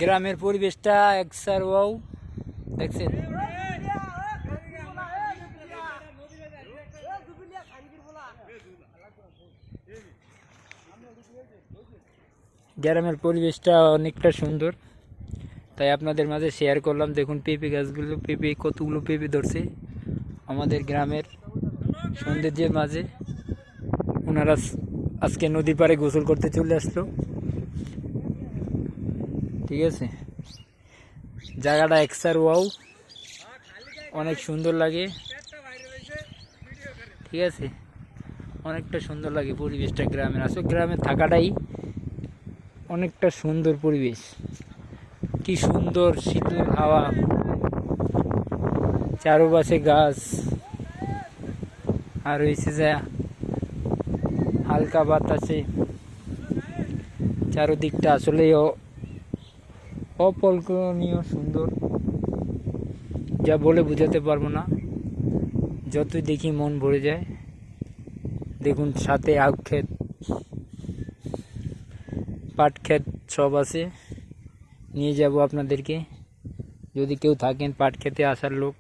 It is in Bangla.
গ্রামের পরিবেশটা একসার ওয়াও দেখছেন। গ্রামের পরিবেশটা অনেকটা সুন্দর, তাই আপনাদের মাঝে শেয়ার করলাম। দেখুন পেঁপে গাছগুলো, পেঁপে কতগুলো পেঁপে ধরছে আমাদের গ্রামের সৌন্দর্যের মাঝে। ওনারা আজকে নদীর পাড়ে গোসল করতে চলে আসলো। ঠিক আছে, জায়গাটা এক্সার ওয়াও, অনেক সুন্দর লাগে। ঠিক আছে, অনেকটা সুন্দর লাগে পরিবেশটা গ্রামের। আসলে গ্রামে থাকাটাই অনেকটা সুন্দর পরিবেশ। কি সুন্দর শীতল হাওয়া, চারপাশে গাছ, আর হয়েছে যে হালকা বাতাসে চারদিকটা আসলে অকল্পনীয় সুন্দর, যা বলে বোঝাতে পারবো না। যতই দেখি মন ভরে যায়। দেখুন সাথে আখ ক্ষেত, পাট ক্ষেত সব আছে। নিয়ে যাব আপনাদেরকে, যদি কেউ থাকেন পাট খেতে আসার লোক।